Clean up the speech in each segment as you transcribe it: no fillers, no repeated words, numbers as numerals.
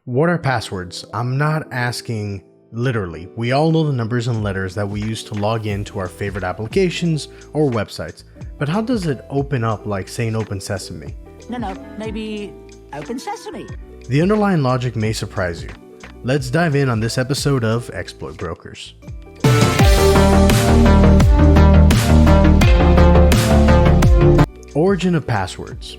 What are passwords? I'm not asking literally. We all know the numbers and letters that we use to log in to our favorite applications or websites. But how does it open up like saying open sesame? No, maybe open sesame. The underlying logic may surprise you. Let's dive in on this episode of Exploit Brokers. Origin of passwords.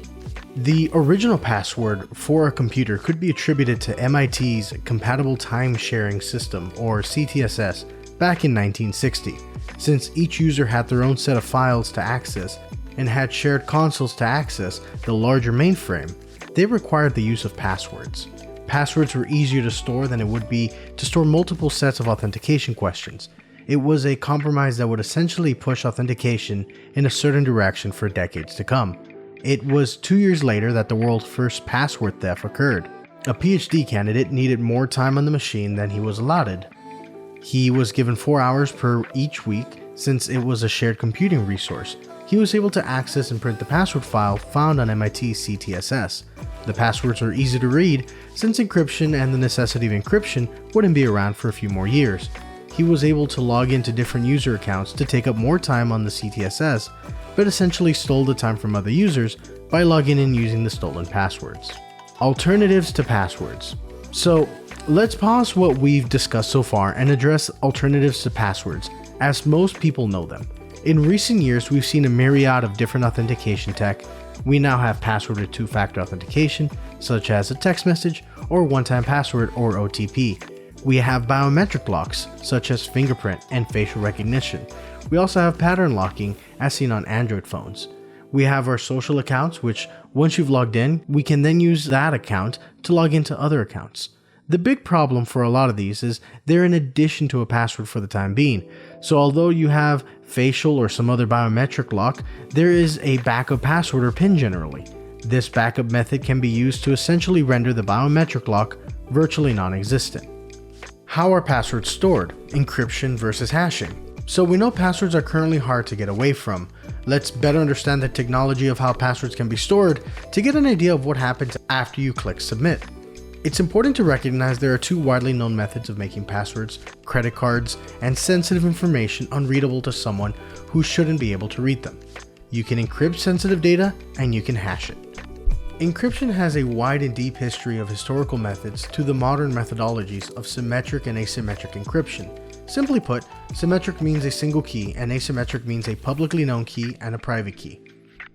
The original password for a computer could be attributed to MIT's Compatible Time Sharing System, or CTSS, back in 1960. Since each user had their own set of files to access and had shared consoles to access the larger mainframe, they required the use of passwords. Passwords were easier to store than it would be to store multiple sets of authentication questions. It was a compromise that would essentially push authentication in a certain direction for decades to come. It was 2 years later that the world's first password theft occurred. A PhD candidate needed more time on the machine than he was allotted. He was given 4 hours per each week since it was a shared computing resource. He was able to access and print the password file found on MIT's CTSS. The passwords are easy to read since encryption and the necessity of encryption wouldn't be around for a few more years. He was able to log into different user accounts to take up more time on the CTSS, but essentially stole the time from other users by logging in using the stolen passwords. Alternatives to passwords. So let's pause what we've discussed so far and address alternatives to passwords, as most people know them. In recent years, we've seen a myriad of different authentication tech. We now have password with two-factor authentication, such as a text message or one-time password or OTP. We have biometric locks, such as fingerprint and facial recognition. We also have pattern locking, as seen on Android phones. We have our social accounts, which once you've logged in, we can then use that account to log into other accounts. The big problem for a lot of these is they're in addition to a password for the time being. So although you have facial or some other biometric lock, there is a backup password or PIN generally. This backup method can be used to essentially render the biometric lock virtually non-existent. How are passwords stored? Encryption versus hashing. So we know passwords are currently hard to get away from. Let's better understand the technology of how passwords can be stored to get an idea of what happens after you click submit. It's important to recognize there are two widely known methods of making passwords: credit cards and sensitive information unreadable to someone who shouldn't be able to read them. You can encrypt sensitive data and you can hash it. Encryption has a wide and deep history of historical methods to the modern methodologies of symmetric and asymmetric encryption. Simply put, symmetric means a single key and asymmetric means a publicly known key and a private key.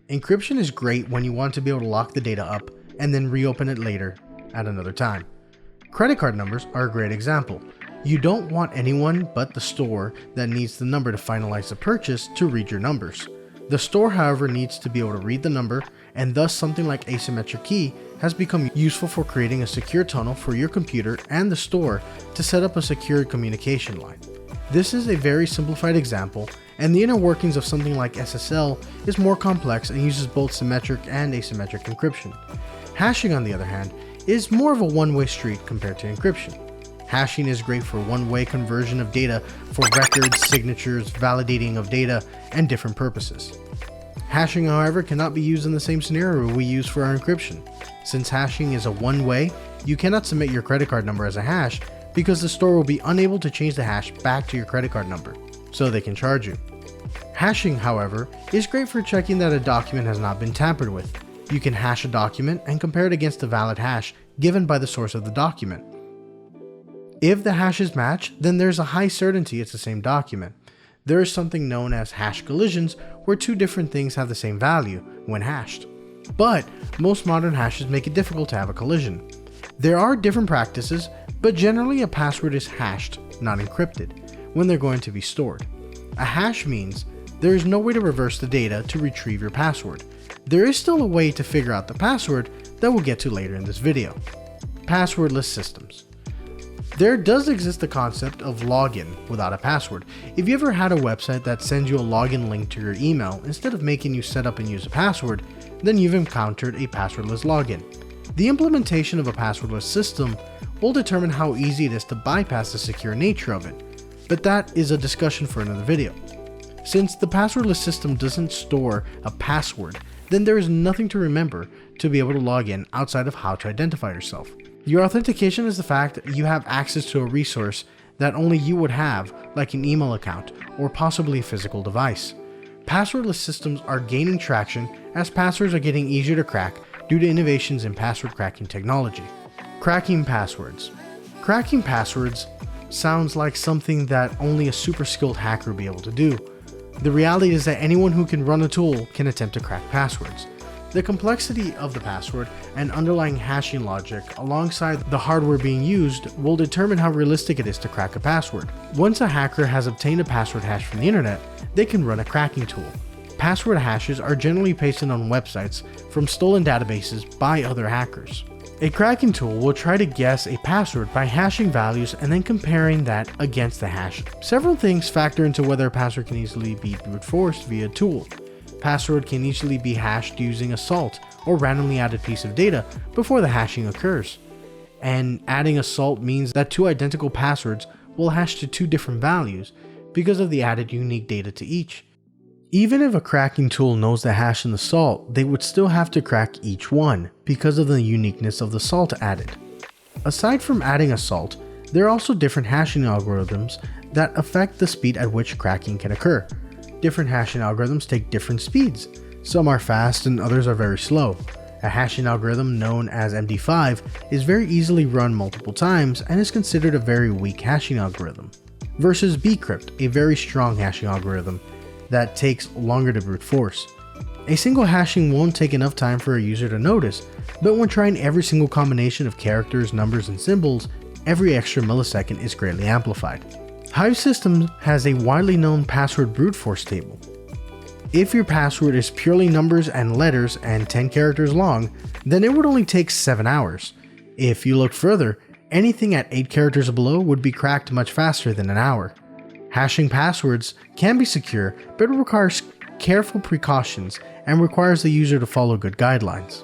Encryption is great when you want to be able to lock the data up and then reopen it later at another time. Credit card numbers are a great example. You don't want anyone but the store that needs the number to finalize the purchase to read your numbers. The store, however, needs to be able to read the number, and thus something like asymmetric key has become useful for creating a secure tunnel for your computer and the store to set up a secured communication line. This is a very simplified example, and the inner workings of something like SSL is more complex and uses both symmetric and asymmetric encryption. Hashing, on the other hand, is more of a one-way street compared to encryption. Hashing is great for one-way conversion of data for records, signatures, validating of data, and different purposes. Hashing, however, cannot be used in the same scenario we use for our encryption. Since hashing is a one-way, you cannot submit your credit card number as a hash because the store will be unable to change the hash back to your credit card number, so they can charge you. Hashing, however, is great for checking that a document has not been tampered with. You can hash a document and compare it against the valid hash given by the source of the document. If the hashes match, then there's a high certainty it's the same document. There is something known as hash collisions, where two different things have the same value when hashed. But most modern hashes make it difficult to have a collision. There are different practices, but generally a password is hashed, not encrypted, when they're going to be stored. A hash means there is no way to reverse the data to retrieve your password. There is still a way to figure out the password that we'll get to later in this video. Passwordless systems. There does exist the concept of login without a password. If you ever had a website that sends you a login link to your email instead of making you set up and use a password, then you've encountered a passwordless login. The implementation of a passwordless system will determine how easy it is to bypass the secure nature of it, but that is a discussion for another video. Since the passwordless system doesn't store a password, then there is nothing to remember to be able to log in outside of how to identify yourself. Your authentication is the fact that you have access to a resource that only you would have, like an email account or possibly a physical device. Passwordless systems are gaining traction as passwords are getting easier to crack due to innovations in password cracking technology. Cracking passwords. Cracking passwords sounds like something that only a super skilled hacker would be able to do. The reality is that anyone who can run a tool can attempt to crack passwords. The complexity of the password and underlying hashing logic alongside the hardware being used will determine how realistic it is to crack a password. Once a hacker has obtained a password hash from the internet, they can run a cracking tool. Password hashes are generally pasted on websites from stolen databases by other hackers. A cracking tool will try to guess a password by hashing values and then comparing that against the hash. Several things factor into whether a password can easily be brute forced via a tool. Password can easily be hashed using a salt or randomly added piece of data before the hashing occurs. And adding a salt means that two identical passwords will hash to two different values because of the added unique data to each. Even if a cracking tool knows the hash in the salt, they would still have to crack each one because of the uniqueness of the salt added. Aside from adding a salt, there are also different hashing algorithms that affect the speed at which cracking can occur. Different hashing algorithms take different speeds. Some are fast and others are very slow. A hashing algorithm known as MD5 is very easily run multiple times and is considered a very weak hashing algorithm, versus bcrypt, a very strong hashing algorithm that takes longer to brute force. A single hashing won't take enough time for a user to notice, but when trying every single combination of characters, numbers, and symbols, every extra millisecond is greatly amplified. Hive Systems has a widely known password brute force table. If your password is purely numbers and letters and 10 characters long, then it would only take 7 hours. If you look further, anything at 8 characters or below would be cracked much faster than an hour. Hashing passwords can be secure, but it requires careful precautions and requires the user to follow good guidelines.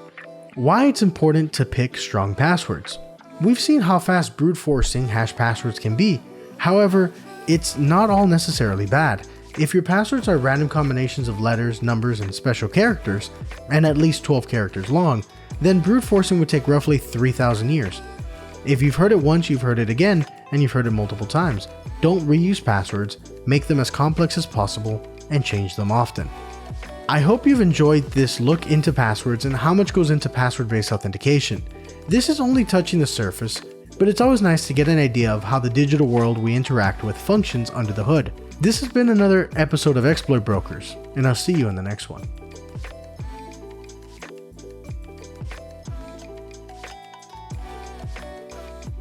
Why it's important to pick strong passwords. We've seen how fast brute forcing hash passwords can be. However, it's not all necessarily bad. If your passwords are random combinations of letters, numbers, and special characters, and at least 12 characters long, then brute forcing would take roughly 3,000 years. If you've heard it once, you've heard it again, and you've heard it multiple times. Don't reuse passwords, make them as complex as possible, and change them often. I hope you've enjoyed this look into passwords and how much goes into password-based authentication. This is only touching the surface, but it's always nice to get an idea of how the digital world we interact with functions under the hood. This has been another episode of Exploit Brokers, and I'll see you in the next one.